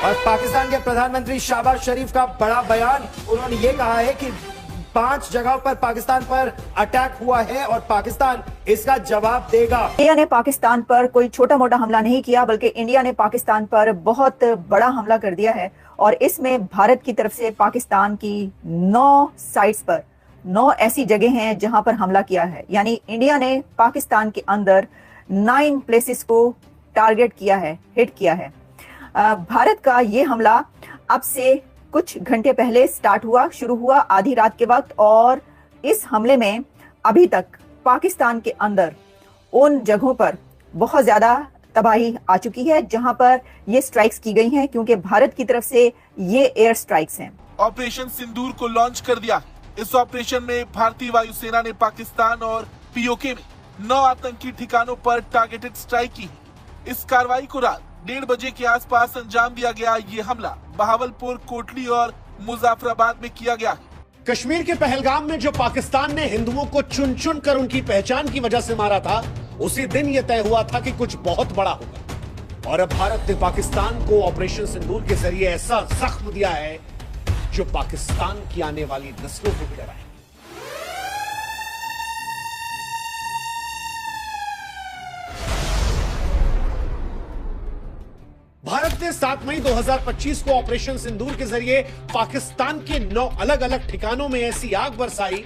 और पाकिस्तान के प्रधानमंत्री शहबाज शरीफ का बड़ा बयान, उन्होंने ये कहा है कि 5 जगहों पर पाकिस्तान पर अटैक हुआ है और पाकिस्तान इसका जवाब देगा। इंडिया ने पाकिस्तान पर कोई छोटा मोटा हमला नहीं किया, बल्कि इंडिया ने पाकिस्तान पर बहुत बड़ा हमला कर दिया है। और इसमें भारत की तरफ से पाकिस्तान की 9 साइट्स पर 9 ऐसी जगह हैं जहां पर हमला किया है। यानी इंडिया ने पाकिस्तान के अंदर 9 प्लेसेस को टारगेट किया है, हिट किया है। भारत का ये हमला अब से कुछ घंटे पहले शुरू हुआ आधी रात के वक्त, और इस हमले में अभी तक पाकिस्तान के अंदर उन जगहों पर बहुत ज्यादा तबाही आ चुकी है जहां पर ये स्ट्राइक्स की गई हैं, क्योंकि भारत की तरफ से ये एयर स्ट्राइक्स हैं। ऑपरेशन सिंदूर को लॉन्च कर दिया। इस ऑपरेशन में भारतीय वायुसेना ने पाकिस्तान और पीओके में 9 आतंकी ठिकानों पर टारगेटेड स्ट्राइक की। इस कार्रवाई को रात 1:30 बजे के आसपास अंजाम दिया गया। ये हमला बहावलपुर, कोटली और मुजफ्फराबाद में किया गया। कश्मीर के पहलगाम में जो पाकिस्तान ने हिंदुओं को चुन चुन कर उनकी पहचान की वजह से मारा था, उसी दिन यह तय हुआ था कि कुछ बहुत बड़ा होगा। और अब भारत ने पाकिस्तान को ऑपरेशन सिंदूर के जरिए ऐसा जख्म दिया है जो पाकिस्तान की आने वाली नस्लों को भी डराए। भारत ने 7 मई 2025 को ऑपरेशन सिंदूर के जरिए पाकिस्तान के 9 अलग अलग ठिकानों में ऐसी आग बरसाई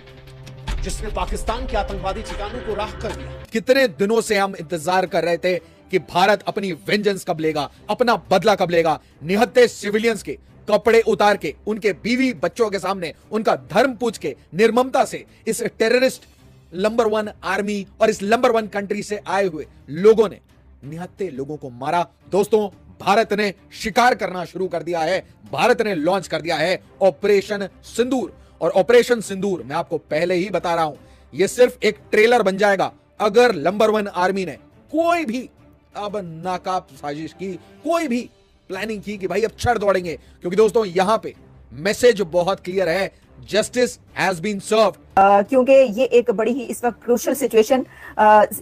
जिसने पाकिस्तान के आतंकवादी ठिकानों को राख कर दिया। कितने दिनों से हम इंतजार कर रहे थे कि भारत अपनी वेंजेंस कब लेगा, अपना बदला कब लेगा। निहत्थे सिविलियंस के कपड़े उतार के, उनके बीवी बच्चों के सामने उनका धर्म पूछ के निर्ममता से इस टेररिस्ट नंबर 1 आर्मी और इस नंबर 1 कंट्री से आए हुए लोगों ने निहत्थे लोगों को मारा। दोस्तों, भारत ने शिकार करना शुरू कर दिया है। भारत ने लॉन्च कर दिया है ऑपरेशन सिंदूर। और ऑपरेशन सिंदूर, मैं आपको पहले ही बता रहा हूं, यह सिर्फ एक ट्रेलर बन जाएगा अगर नंबर 1 आर्मी ने कोई भी अब नाकाब साजिश की, कोई भी प्लानिंग की कि भाई अब छड़ दौड़ेंगे। क्योंकि दोस्तों, यहां पे मैसेज बहुत क्लियर है, जस्टिस हैज बीन सर्व्ड। क्योंकि ये एक बड़ी ही इस वक्त क्रूशियल सिचुएशन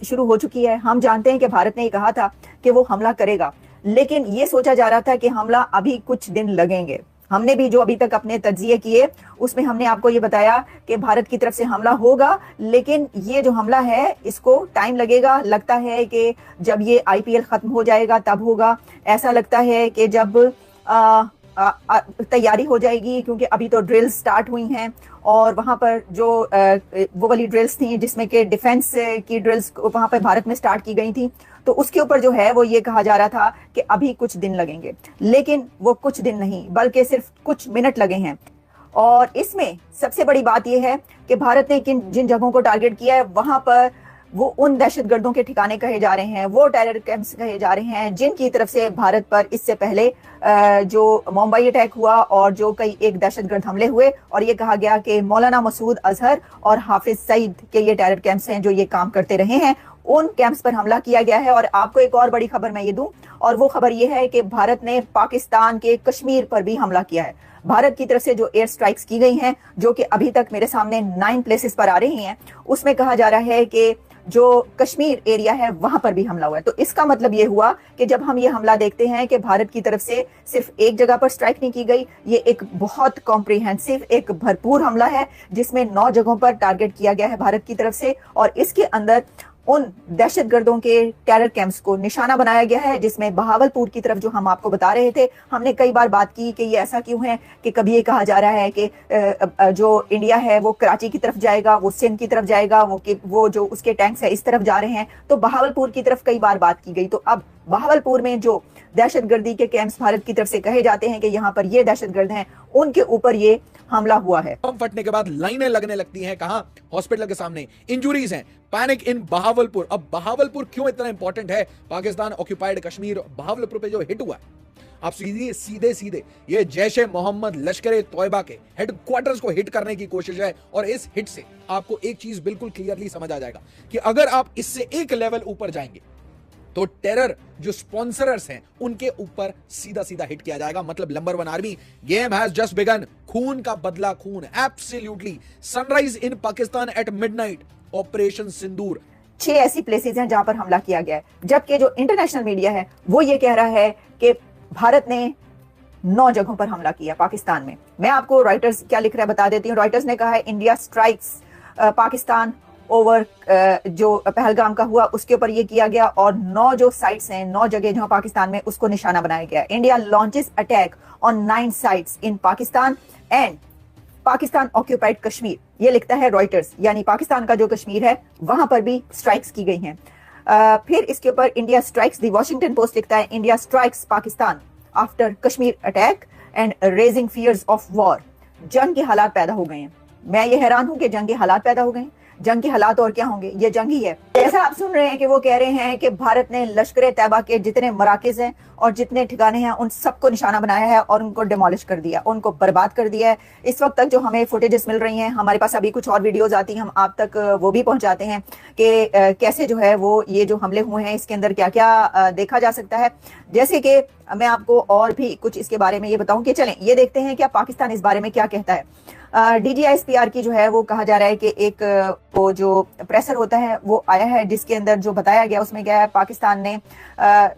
शुरू हो चुकी है। हम जानते हैं कि भारत ने कहा था कि वो हमला करेगा, लेकिन ये सोचा जा रहा था कि हमला अभी कुछ दिन लगेंगे। हमने भी जो अभी तक अपने तज्जिए किए उसमें हमने आपको ये बताया कि भारत की तरफ से हमला होगा, लेकिन ये जो हमला है इसको टाइम लगेगा। लगता है कि जब ये आईपीएल खत्म हो जाएगा तब होगा। ऐसा लगता है कि जब तैयारी हो जाएगी, क्योंकि अभी तो ड्रिल्स स्टार्ट हुई हैं और वहां पर जो वो वाली ड्रिल्स थी जिसमें कि डिफेंस की ड्रिल्स वहां पर भारत में स्टार्ट की गई थी, तो उसके ऊपर जो है वो ये कहा जा रहा था कि अभी कुछ दिन लगेंगे, लेकिन वो कुछ दिन नहीं बल्कि सिर्फ कुछ मिनट लगे हैं। और इसमें सबसे बड़ी बात यह है कि भारत ने जिन जगहों को टारगेट किया है वहां पर वो उन दहशतगर्दों के ठिकाने कहे जा रहे हैं, वो टेरर कैंप्स कहे जा रहे हैं जिनकी तरफ से भारत पर इससे पहले जो मुंबई अटैक हुआ और जो कई एक दहशतगर्द हमले हुए, और ये कहा गया कि मौलाना मसूद अजहर और हाफिज सईद के ये टेरर कैंप्स हैं जो ये काम करते रहे हैं। उन कैंप्स पर हमला किया गया है। और आपको एक और बड़ी खबर मैं ये दूं, और वो खबर ये है कि भारत ने पाकिस्तान के कश्मीर पर भी हमला किया है। भारत की तरफ से जो एयर स्ट्राइक्स की गई हैं, जो कि अभी तक मेरे सामने 9 प्लेसेस पर आ रही हैं, उसमें कहा जा रहा है कि जो कश्मीर एरिया है वहां पर भी हमला हुआ है। तो इसका मतलब ये हुआ कि जब हम ये हमला देखते हैं कि भारत की तरफ से सिर्फ एक जगह पर स्ट्राइक नहीं की गई, ये एक बहुत कॉम्प्रिहेंसिव, एक भरपूर हमला है जिसमें 9 जगहों पर टारगेट किया गया है भारत की तरफ से। और इसके अंदर उन दहशतगर्दों के टेरर कैंप्स को निशाना बनाया गया है, जिसमें बहावलपुर की तरफ जो हम आपको बता रहे थे, हमने कई बार बात की कि ये ऐसा क्यों है कि कभी ये कहा जा रहा है कि जो इंडिया है वो कराची की तरफ जाएगा, वो सिंध की तरफ जाएगा, वो जो उसके टैंक्स है इस तरफ जा रहे हैं। तो बहावलपुर की तरफ कई बार बात की गई। तो अब बहावलपुर में जो दहशतगर्दी के कैंप्स भारत की तरफ से कहे जाते हैं कि यहाँ पर ये दहशतगर्द हैं, उनके ऊपर ये हमला हुआ है। बम फटने के बाद लाइनें लगने लगती हैं, कहां? हॉस्पिटल के सामने। इंजुरीज हैं, पैनिक इन बहावलपुर। अब बहावलपुर क्यों इतना इंपॉर्टेंट है? पाकिस्तान ऑक्यूपाइड कश्मीर, बहावलपुर पे जो हिट हुआ है, आप सीधे ये जैश ए मोहम्मद लश्कर तोयबा के हेडक्वार्टर्स को हिट करने की कोशिश है। और इस हिट से आपको एक चीज बिल्कुल क्लियरली समझ आ जाएगा कि अगर आप इससे एक लेवल ऊपर जाएंगे तो टेरर जो स्पॉन्सरर्स हैं उनके ऊपर सीधा सीधा हिट किया जाएगा। मतलब number 1 army, game has just begun. खून का बदला खून, absolutely. Sunrise in Pakistan at midnight, operation Sindoor. 6 ऐसी प्लेसेस हैं जहां पर हमला किया गया है, जबकि जो इंटरनेशनल मीडिया है वो ये कह रहा है कि भारत ने 9 जगहों पर हमला किया पाकिस्तान में। मैं आपको रॉयटर्स क्या लिख रहा है बता देती हूँ। रॉयटर्स ने कहा है इंडिया स्ट्राइक्स पाकिस्तान ओवर जो पहलगाम का हुआ उसके ऊपर ये किया गया, और 9 जो साइट्स हैं, 9 जगह जहां पाकिस्तान में, उसको निशाना बनाया गया। India launches attack on 9 sites in Pakistan and Pakistan occupied Kashmir, ये लिखता है रॉयटर्स, यानी पाकिस्तान का जो कश्मीर है वहां पर भी स्ट्राइक्स की गई हैं। फिर इसके ऊपर India strikes, the Washington Post लिखता है India strikes Pakistan after Kashmir attack and raising fears of war. जंग के हालात पैदा हो गए हैं। मैं ये हैरान हूं कि जंग के हालात पैदा हो गए हैं। जंग के हालात और क्या होंगे, ये जंग ही है। ऐसा आप सुन रहे हैं कि वो कह रहे हैं कि भारत ने लश्कर तैयबा के जितने मराकिज हैं और जितने ठिकाने हैं उन सबको निशाना बनाया है और उनको डिमोलिश कर दिया, उनको बर्बाद कर दिया है। इस वक्त तक जो हमें फुटेजेस मिल रही हैं, हमारे पास अभी कुछ और वीडियोज आती हैं, हम आप तक वो भी पहुंचाते हैं कि कैसे जो है वो ये जो हमले हुए हैं इसके अंदर क्या क्या देखा जा सकता है। जैसे कि मैं आपको और भी कुछ इसके बारे में ये बताऊं कि चलें ये देखते हैं क्या पाकिस्तान इस बारे में क्या कहता है। DGISPR की जो है वो कहा जा रहा है कि एक वो जो प्रेशर होता है वो आया है जिसके अंदर जो बताया गया उसमें क्या है, पाकिस्तान ने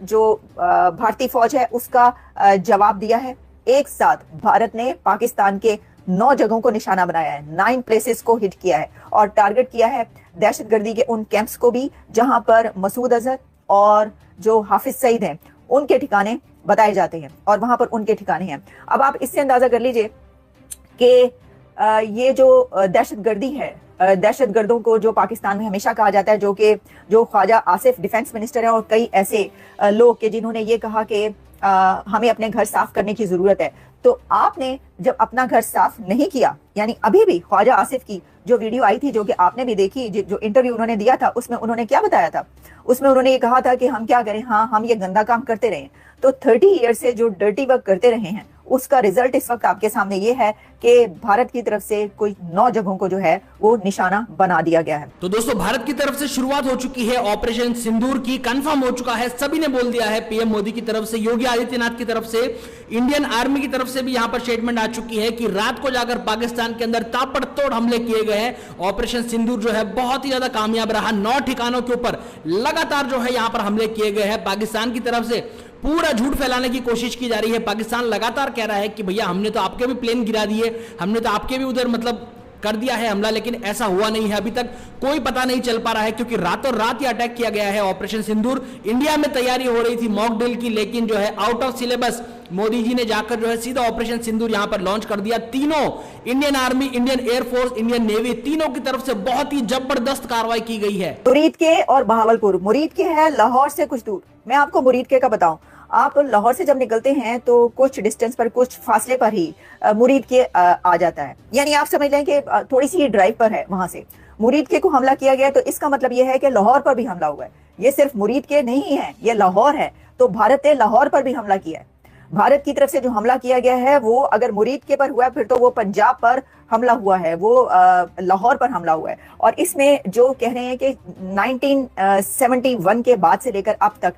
जो भारतीय फौज है उसका जवाब दिया है। एक साथ भारत ने पाकिस्तान के 9 जगहों को निशाना बनाया है, 9 प्लेसेस को हिट किया है और टारगेट किया है दहशतगर्दी के उन कैंप्स को भी जहां पर मसूद अजहर और जो हाफिज सईद हैं उनके ठिकाने बताए जाते हैं और वहां पर उनके ठिकाने हैं। अब आप इससे अंदाजा कर लीजिए कि ये जो दहशतगर्दी है, दहशतगर्दों को जो पाकिस्तान में हमेशा कहा जाता है, जो ख्वाजा आसिफ डिफेंस मिनिस्टर है और कई ऐसे लोग के जिन्होंने ये कहा कि हमें अपने घर साफ करने की जरूरत है। तो आपने जब अपना घर साफ नहीं किया, यानी अभी भी ख्वाजा आसिफ की जो वीडियो आई थी जो कि आपने भी देखी, जो इंटरव्यू उन्होंने दिया था, उसमें उन्होंने क्या बताया था, उसमें उन्होंने ये कहा था कि हम क्या करें, हाँ हम ये गंदा काम करते रहे। तो 30 ईयर से जो डर्टी वर्क करते रहे हैं उसका रिजल्ट इस वक्त आपके सामने ये है कि भारत की तरफ से कोई 9 जगहों को जो है वो निशाना बना दिया गया है। तो दोस्तों भारत की तरफ से शुरुआत हो चुकी है ऑपरेशन सिंदूर की, कंफर्म हो चुका है, सभी ने बोल दिया है। पीएम मोदी की तरफ से, योगी आदित्यनाथ की तरफ से, इंडियन आर्मी की तरफ से भी यहां पर स्टेटमेंट आ चुकी है कि रात को जाकर पाकिस्तान के अंदर ताबड़तोड़ हमले किए गए हैं। ऑपरेशन सिंदूर जो है बहुत ही ज्यादा कामयाब रहा। 9 ठिकानों के ऊपर लगातार जो है यहां पर हमले किए गए हैं। पाकिस्तान की तरफ से पूरा झूठ फैलाने की कोशिश की जा रही है। पाकिस्तान लगातार कह रहा है कि भैया हमने तो आपके भी प्लेन गिरा दिए, हमने तो आपके भी उधर मतलब कर दिया है हमला, लेकिन ऐसा हुआ नहीं है। अभी तक कोई पता नहीं चल पा रहा है क्योंकि रातों रात ही अटैक किया गया है ऑपरेशन सिंदूर। इंडिया में तैयारी हो रही थी मॉक ड्रिल की, लेकिन जो है out of syllabus Modi ji ने जाकर जो है सीधा ऑपरेशन सिंदूर यहां पर लॉन्च कर दिया। तीनों, Indian army, Indian air force, Indian navy, तीनों की तरफ से बहुत ही जबरदस्त कार्रवाई की गई है। मुरीद के और बहावलपुर, मुरीद के है लाहौर से कुछ दूर। मैं आपको मुरीद के का बताऊं, आप लाहौर से जब निकलते हैं तो कुछ डिस्टेंस पर, कुछ फासले पर ही मुरीद के आ जाता है, यानी आप समझ लें कि थोड़ी सी ड्राइव पर है। वहां से मुरीद के को हमला किया गया, तो इसका मतलब यह है कि लाहौर पर भी हमला हुआ है। ये सिर्फ मुरीद के नहीं है, ये लाहौर है, तो भारत ने लाहौर पर भी हमला किया है। भारत की तरफ से जो हमला किया गया है वो अगर मुरीद के पर हुआ है फिर तो वो पंजाब पर हमला हुआ है, वो लाहौर पर हमला हुआ है। और इसमें जो कह रहे हैं कि 1971 के बाद से लेकर अब तक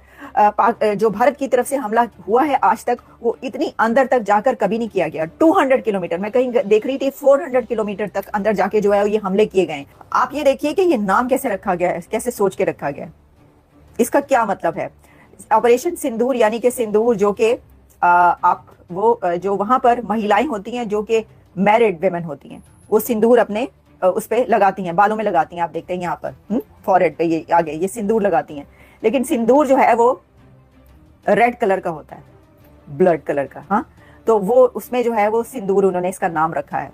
जो भारत की तरफ से हमला हुआ है आज तक, वो इतनी अंदर तक जाकर कभी नहीं किया गया। 200 किलोमीटर, मैं कहीं देख रही थी 400 किलोमीटर तक अंदर जाके जो है ये हमले किए गए। आप ये देखिए कि ये नाम कैसे रखा गया है, कैसे सोच के रखा गया है, इसका क्या मतलब है। ऑपरेशन सिंदूर यानी कि सिंदूर जो कि आप वो जो वहां पर महिलाएं होती हैं जो कि मैरिड वेमेन होती हैं, वो सिंदूर अपने उस पे लगाती हैं, बालों में लगाती हैं। आप देखते हैं यहाँ पर फॉरहेड पे ये आगे ये सिंदूर लगाती हैं, लेकिन सिंदूर जो है वो रेड कलर का होता है, ब्लड कलर का। हाँ, तो वो उसमें जो है वो सिंदूर उन्होंने इसका नाम रखा है।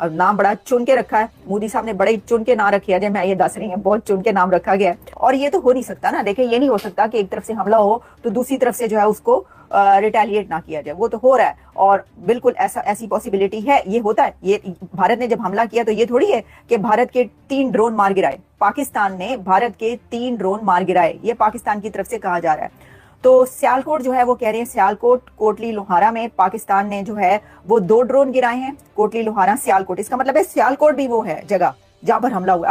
नाम बड़ा चुन के रखा है, मोदी साहब ने बड़े चुन के नाम रखे हैं। मैं ये दस रही हूँ, बहुत चुन के नाम रखा गया है। और ये तो हो नहीं सकता ना, देखिए ये नहीं हो सकता कि एक तरफ से हमला हो तो दूसरी तरफ से जो है उसको रिटेलिएट ना किया जाए। वो तो हो रहा है और बिल्कुल ऐसी पॉसिबिलिटी है, ये होता है। ये भारत ने जब हमला किया तो ये थोड़ी है कि भारत के 3 ड्रोन मार गिराए, पाकिस्तान ने भारत के 3 ड्रोन मार गिराए, ये पाकिस्तान की तरफ से कहा जा रहा है। तो सियालकोट जो है वो कह रहे हैं, सियालकोट कोटली लोहारा में पाकिस्तान ने जो है वो 2 ड्रोन गिराए हैं, कोटली लोहारा सियालकोट। इसका मतलब है सियालकोट भी वो है जगह जहां पर हमला हुआ।